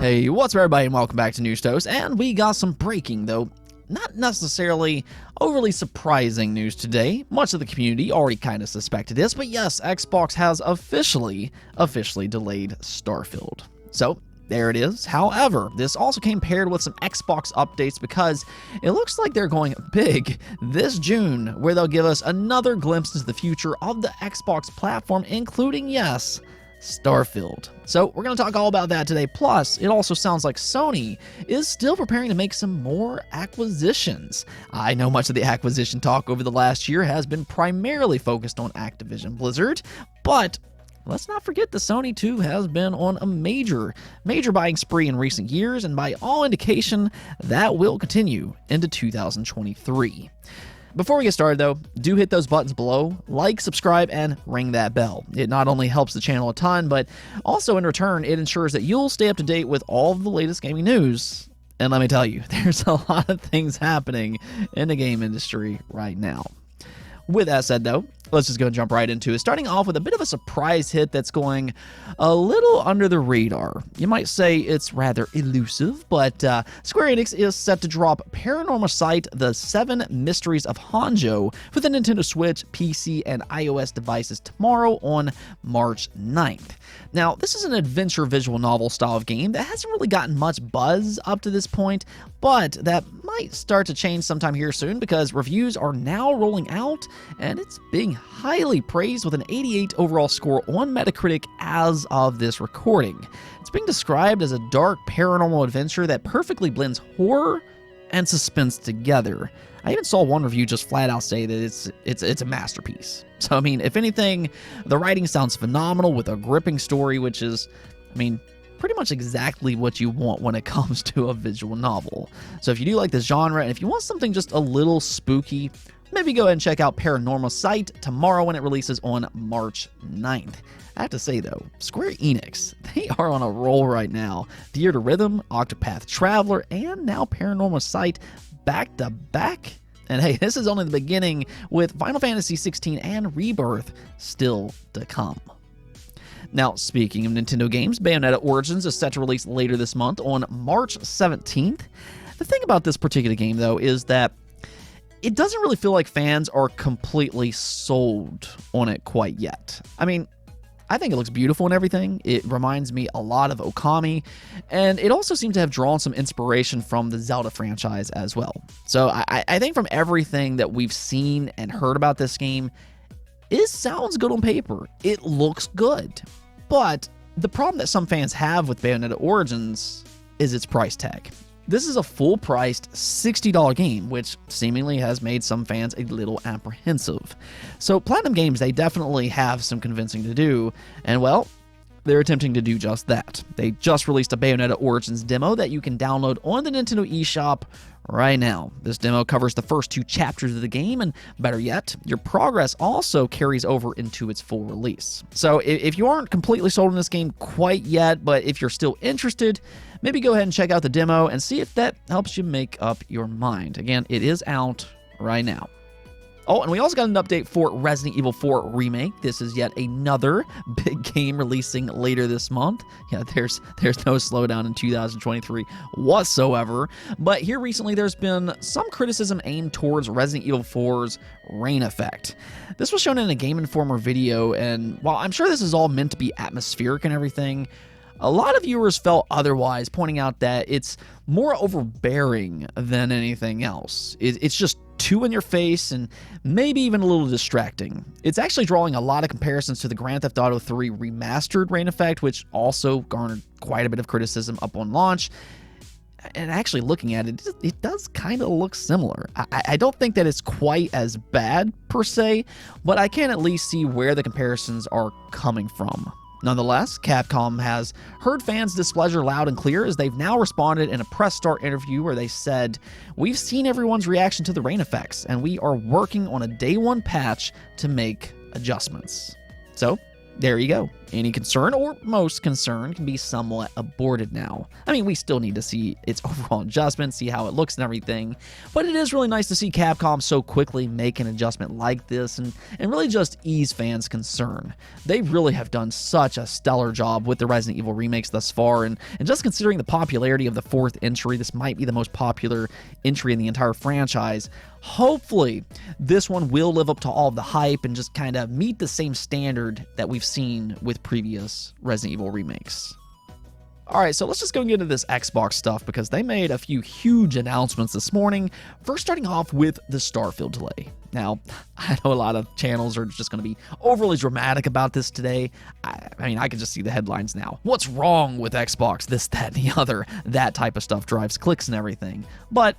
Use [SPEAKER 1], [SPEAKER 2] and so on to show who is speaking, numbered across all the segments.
[SPEAKER 1] Hey, what's up everybody and welcome back to News Toast, and we got some breaking, though not necessarily overly surprising news today. Much of the community already kind of suspected this, but yes, Xbox has officially delayed Starfield. So, there it is. However, this also came paired with some Xbox updates because it looks like they're going big this June, where they'll give us another glimpse into the future of the Xbox platform, including, yes, Starfield. So we're going to talk all about that today. Plus, it also sounds like Sony is still preparing to make some more acquisitions. I know much of the acquisition talk over the last year has been primarily focused on Activision Blizzard, but let's not forget that Sony too has been on a major buying spree in recent years, and by all indication, that will continue into 2023. Before we get started though, do hit those buttons below, like, subscribe, and ring that bell. It not only helps the channel a ton, but also in return, it ensures that you'll stay up to date with all of the latest gaming news. And let me tell you, there's a lot of things happening in the game industry right now. With that said though, let's just go and jump right into it, starting off with a bit of a surprise hit that's going a little under the radar. You might say it's rather elusive, but Square Enix is set to drop Paranormasight: The 7 Mysteries of Hanjo for the Nintendo Switch, PC, and iOS devices tomorrow on March 9th. Now, this is an adventure visual novel style of game that hasn't really gotten much buzz up to this point, but that might start to change sometime here soon because reviews are now rolling out and it's being highly praised with an 88 overall score on Metacritic as of this recording. It's being described as a dark paranormal adventure that perfectly blends horror and suspense together. I even saw one review just flat out say that it's a masterpiece. So I mean, if anything, the writing sounds phenomenal with a gripping story, which is, I mean, pretty much exactly what you want when it comes to a visual novel. So if you do like this genre, and if you want something just a little spooky, maybe go ahead and check out Paranormasight tomorrow when it releases on March 9th. I have to say though, Square Enix, they are on a roll right now. Dear to Rhythm, Octopath Traveler, and now Paranormasight back to back. And hey, this is only the beginning with Final Fantasy XVI and Rebirth still to come. Now, speaking of Nintendo games, Bayonetta Origins is set to release later this month on March 17th. The thing about this particular game though is that it doesn't really feel like fans are completely sold on it quite yet. I mean, I think it looks beautiful and everything. It reminds me a lot of Okami, and it also seems to have drawn some inspiration from the Zelda franchise as well. So I think from everything that we've seen and heard about this game, it sounds good on paper. It looks good. But the problem that some fans have with Bayonetta Origins is its price tag. This is a full-priced $60 game, which seemingly has made some fans a little apprehensive. So Platinum Games, they definitely have some convincing to do, and well, they're attempting to do just that. They just released a Bayonetta Origins demo that you can download on the Nintendo eShop right now. This demo covers the first 2 chapters of the game, and better yet, your progress also carries over into its full release. So if you aren't completely sold on this game quite yet, but if you're still interested, maybe go ahead and check out the demo and see if that helps you make up your mind. Again, it is out right now. Oh, and we also got an update for Resident Evil 4 Remake. This is yet another big game releasing later this month. Yeah, there's no slowdown in 2023 whatsoever. But here recently, there's been some criticism aimed towards Resident Evil 4's rain effect. This was shown in a Game Informer video, and while I'm sure this is all meant to be atmospheric and everything, a lot of viewers felt otherwise, pointing out that it's more overbearing than anything else. It's just too in your face and maybe even a little distracting. It's actually drawing a lot of comparisons to the Grand Theft Auto 3 remastered rain effect, which also garnered quite a bit of criticism up on launch. And actually looking at it, it does kind of look similar. I don't think that it's quite as bad per se, but I can at least see where the comparisons are coming from. Nonetheless, Capcom has heard fans' displeasure loud and clear as they've now responded in a press start interview where they said, "We've seen everyone's reaction to the rain effects, and we are working on a day 1 patch to make adjustments." So, there you go. Any concern, or most concern, can be somewhat aborted now. I mean, we still need to see its overall adjustment, see how it looks and everything, but it is really nice to see Capcom so quickly make an adjustment like this and really just ease fans' concern. They really have done such a stellar job with the Resident Evil remakes thus far, and just considering the popularity of the 4th entry, this might be the most popular entry in the entire franchise. Hopefully, this one will live up to all of the hype and just kind of meet the same standard that we've seen with previous Resident Evil remakes. Alright, so let's just go and get into this Xbox stuff because they made a few huge announcements this morning. First, starting off with the Starfield delay. Now, I know a lot of channels are just going to be overly dramatic about this today. I mean, I can just see the headlines now. What's wrong with Xbox? This, that, and the other. That type of stuff drives clicks and everything. But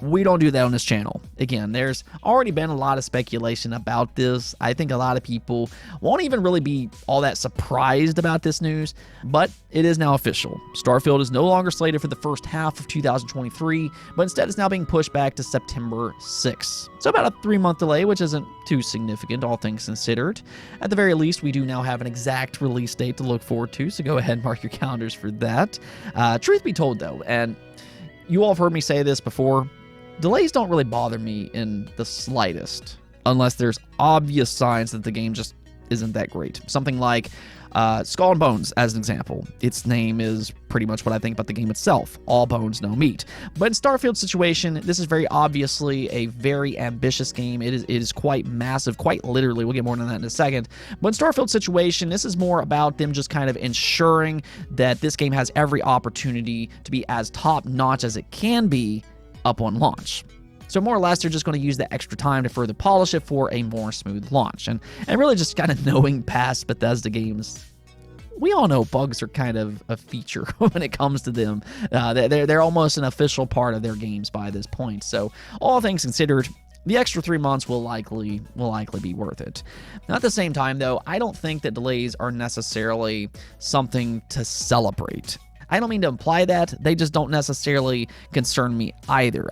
[SPEAKER 1] we don't do that on this channel. Again, there's already been a lot of speculation about this. I think a lot of people won't even really be all that surprised about this news, but it is now official. Starfield is no longer slated for the first half of 2023, but instead it's now being pushed back to September 6th. So about a 3-month delay, which isn't too significant, all things considered. At the very least, we do now have an exact release date to look forward to, so go ahead and mark your calendars for that. Truth be told, though, and you all have heard me say this before, delays don't really bother me in the slightest, unless there's obvious signs that the game just isn't that great. Something like Skull and Bones, as an example. Its name is pretty much what I think about the game itself. All bones, no meat. But in Starfield's situation, this is very obviously a very ambitious game. It is quite massive, quite literally. We'll get more into that in a second. But in Starfield's situation, this is more about them just kind of ensuring that this game has every opportunity to be as top-notch as it can be up on launch. So more or less, they're just going to use that extra time to further polish it for a more smooth launch. And really just kind of knowing past Bethesda games, we all know bugs are kind of a feature when it comes to them. They're almost an official part of their games by this point. So all things considered, the extra 3 months will likely be worth it. Now, at the same time, though, I don't think that delays are necessarily something to celebrate. I don't mean to imply that. They just don't necessarily concern me either.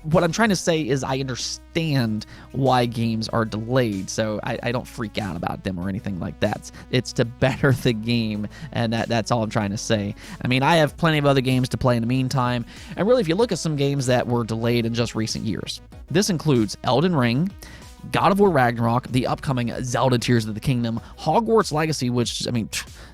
[SPEAKER 1] What I'm trying to say is I understand why games are delayed, so I don't freak out about them or anything like that. It's to better the game, and that's all I'm trying to say. I mean, I have plenty of other games to play in the meantime, and really, if you look at some games that were delayed in just recent years, this includes Elden Ring, God of War Ragnarok, the upcoming Zelda Tears of the Kingdom, Hogwarts Legacy, which, I mean,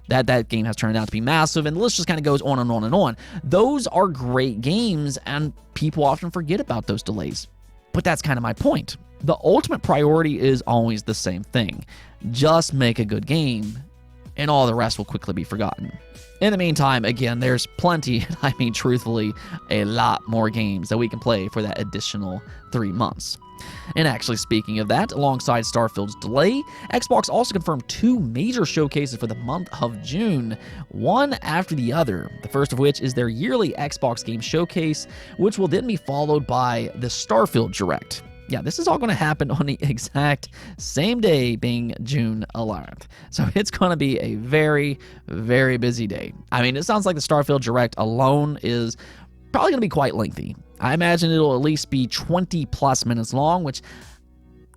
[SPEAKER 1] that game has turned out to be massive, and the list just kind of goes on and on and on. Those are great games, and people often forget about those delays. But that's kind of my point. The ultimate priority is always the same thing. Just make a good game, and all the rest will quickly be forgotten. In the meantime, again, there's plenty, I mean, truthfully, a lot more games that we can play for that additional 3 months. And actually, speaking of that, alongside Starfield's delay, Xbox also confirmed 2 major showcases for the month of June, one after the other. The first of which is their yearly Xbox Game Showcase, which will then be followed by the Starfield Direct. Yeah, this is all going to happen on the exact same day, being June 11th. So it's going to be a very, very busy day. I mean, it sounds like the Starfield Direct alone is probably going to be quite lengthy. I imagine it'll at least be 20+ minutes long, which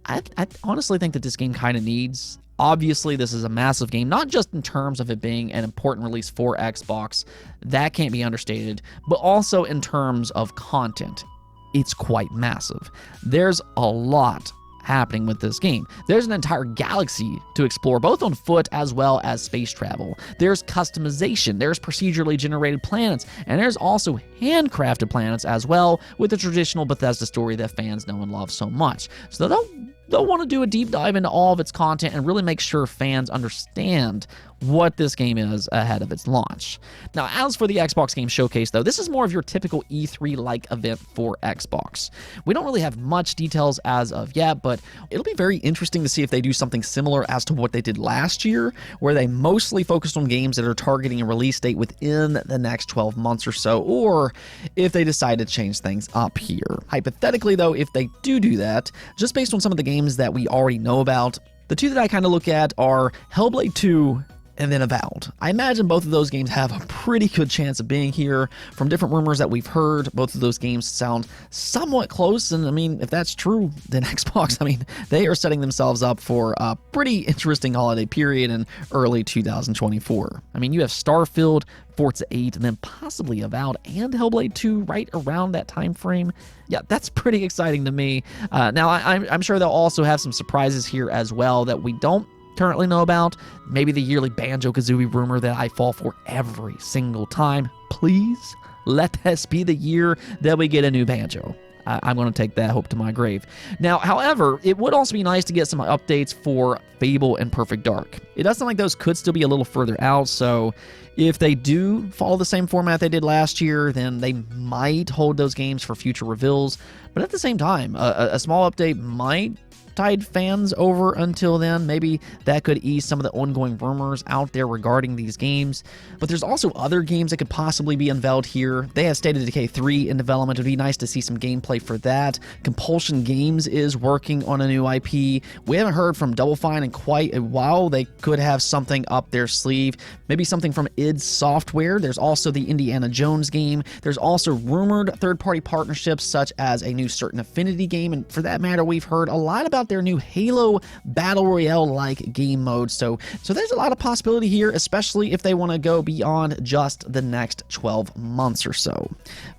[SPEAKER 1] I honestly think that this game kind of needs. Obviously, this is a massive game, not just in terms of it being an important release for Xbox. That can't be understated, but also in terms of content. It's quite massive. There's a lot happening with this game. There's an entire galaxy to explore, both on foot as well as space travel. There's customization, there's procedurally generated planets, and there's also handcrafted planets as well, with the traditional Bethesda story that fans know and love so much. So they'll want to do a deep dive into all of its content and really make sure fans understand what this game is ahead of its launch. Now, as for the Xbox Game Showcase, though, this is more of your typical E3-like event for Xbox. We don't really have much details as of yet, but it'll be very interesting to see if they do something similar as to what they did last year, where they mostly focused on games that are targeting a release date within the next 12 months or so, or if they decide to change things up here. Hypothetically, though, if they do that, just based on some of the games that we already know about, the 2 that I kind of look at are Hellblade 2 and then Avowed. I imagine both of those games have a pretty good chance of being here. From different rumors that we've heard, both of those games sound somewhat close, and I mean, if that's true, then Xbox, I mean, they are setting themselves up for a pretty interesting holiday period in early 2024. I mean, you have Starfield, Forza 8, and then possibly Avowed and Hellblade 2 right around that time frame. Yeah, that's pretty exciting to me. Now, I'm sure they'll also have some surprises here as well that we don't currently know about. Maybe the yearly Banjo-Kazooie rumor that I fall for every single time. Please let this be the year that we get a new Banjo. I'm going to take that hope to my grave. Now, however, it would also be nice to get some updates for Fable and Perfect Dark. It does sound like those could still be a little further out, so if they do follow the same format they did last year, then they might hold those games for future reveals. But at the same time, a small update might tide fans over until then. Maybe that could ease some of the ongoing rumors out there regarding these games. But there's also other games that could possibly be unveiled here. They have State of Decay 3 in development. It would be nice to see some gameplay for that. Compulsion Games is working on a new IP. We haven't heard from Double Fine in quite a while. They could have something up their sleeve. Maybe something from id Software. There's also the Indiana Jones game. There's also rumored third-party partnerships such as a new Certain Affinity game. And for that matter, we've heard a lot about their new Halo Battle Royale-like game mode. So there's a lot of possibility here, especially if they want to go beyond just the next 12 months or so.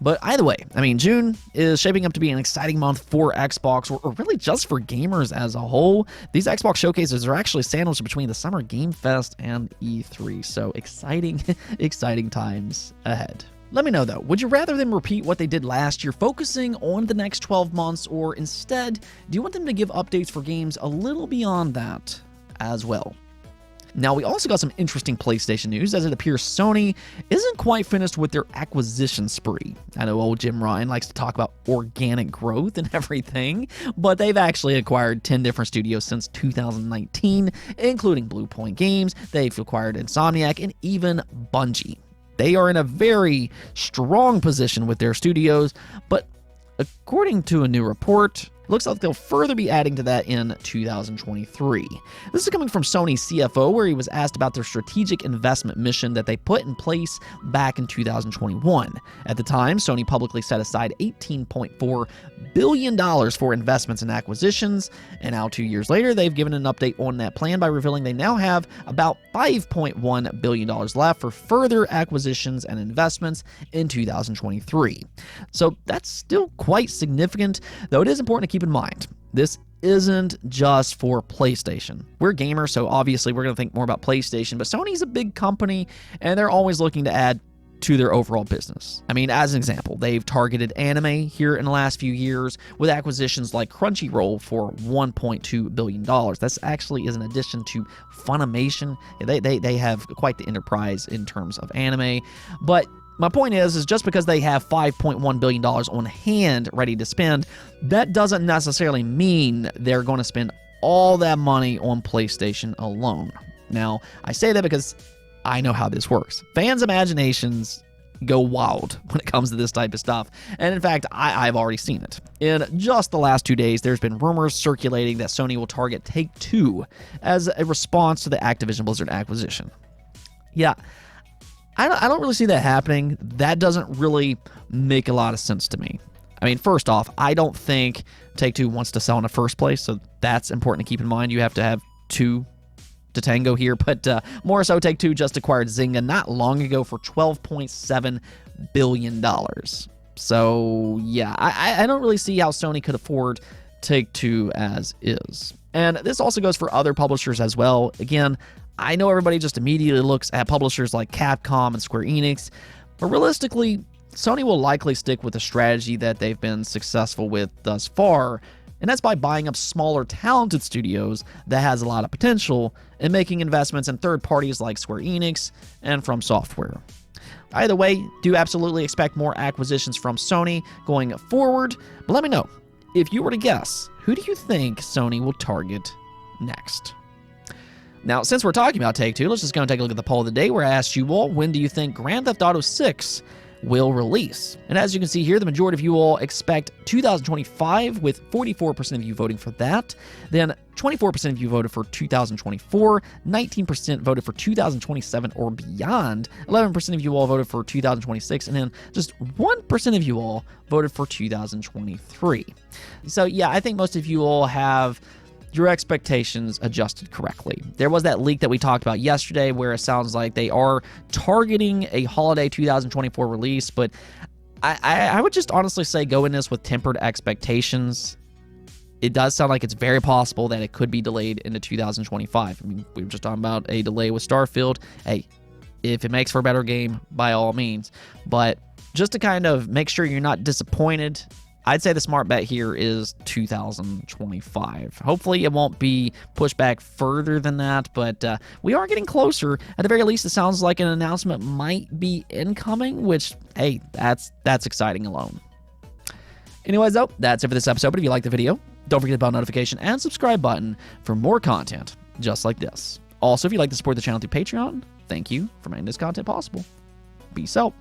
[SPEAKER 1] But either way, I mean, June is shaping up to be an exciting month for Xbox, or really just for gamers as a whole. These Xbox showcases are actually sandwiched between the Summer Game Fest and E3, so exciting, exciting times ahead. Let me know though, would you rather them repeat what they did last year, focusing on the next 12 months, or instead, do you want them to give updates for games a little beyond that as well? Now, we also got some interesting PlayStation news, as it appears Sony isn't quite finished with their acquisition spree. I know old Jim Ryan likes to talk about organic growth and everything, but they've actually acquired 10 different studios since 2019, including Blue Point Games. They've acquired Insomniac and even Bungie. They are in a very strong position with their studios, but according to a new report, looks like they'll further be adding to that in 2023. This is coming from Sony's CFO, where he was asked about their strategic investment mission that they put in place back in 2021. At the time, Sony publicly set aside $18.4 billion for investments and acquisitions, and now 2 years later, they've given an update on that plan by revealing they now have about $5.1 billion left for further acquisitions and investments in 2023. So that's still quite significant, though it is important to keep in mind, this isn't just for PlayStation. We're gamers, so obviously we're going to think more about PlayStation, but Sony's a big company, and they're always looking to add to their overall business. I mean, as an example, they've targeted anime here in the last few years with acquisitions like Crunchyroll for $1.2 billion. That's actually is an addition to Funimation. They have quite the enterprise in terms of anime, but my point is just because they have $5.1 billion on hand ready to spend, that doesn't necessarily mean they're going to spend all that money on PlayStation alone. Now, I say that because I know how this works. Fans' imaginations go wild when it comes to this type of stuff. And in fact, I've already seen it. In just the last 2 days, there's been rumors circulating that Sony will target Take-Two as a response to the Activision Blizzard acquisition. Yeah, I don't really see that happening. That doesn't really make a lot of sense to me. I mean, first off, I don't think Take-Two wants to sell in the first place, so that's important to keep in mind. You have to have two to tango here, but more so, Take-Two just acquired Zynga not long ago for $12.7 billion. So, yeah, I don't really see how Sony could afford Take-Two as is. And this also goes for other publishers as well. Again, I know everybody just immediately looks at publishers like Capcom and Square Enix, but realistically, Sony will likely stick with the strategy that they've been successful with thus far, and that's by buying up smaller, talented studios that has a lot of potential and making investments in third parties like Square Enix and From Software. Either way, do absolutely expect more acquisitions from Sony going forward, but let me know, if you were to guess, who do you think Sony will target next? Now, since we're talking about Take-Two, let's just go and take a look at the poll of the day where I asked you all, when do you think Grand Theft Auto 6 will release. And as you can see here, the majority of you all expect 2025, with 44% of you voting for that. Then 24% of you voted for 2024, 19% voted for 2027 or beyond, 11% of you all voted for 2026, and then just 1% of you all voted for 2023. So yeah, I think most of you all have your expectations adjusted correctly. There was that leak that we talked about yesterday where it sounds like they are targeting a holiday 2024 release, but I would just honestly say go in this with tempered expectations. It does sound like it's very possible that it could be delayed into 2025. I mean, we were just talking about a delay with Starfield. Hey, if it makes for a better game, by all means. But just to kind of make sure you're not disappointed, I'd say the smart bet here is 2025. Hopefully it won't be pushed back further than that, but we are getting closer. At the very least, it sounds like an announcement might be incoming, which, hey, that's exciting alone. Anyways, though, that's it for this episode. But if you like the video, don't forget the bell notification and subscribe button for more content just like this. Also, if you'd like to support the channel through Patreon, thank you for making this content possible. Peace out.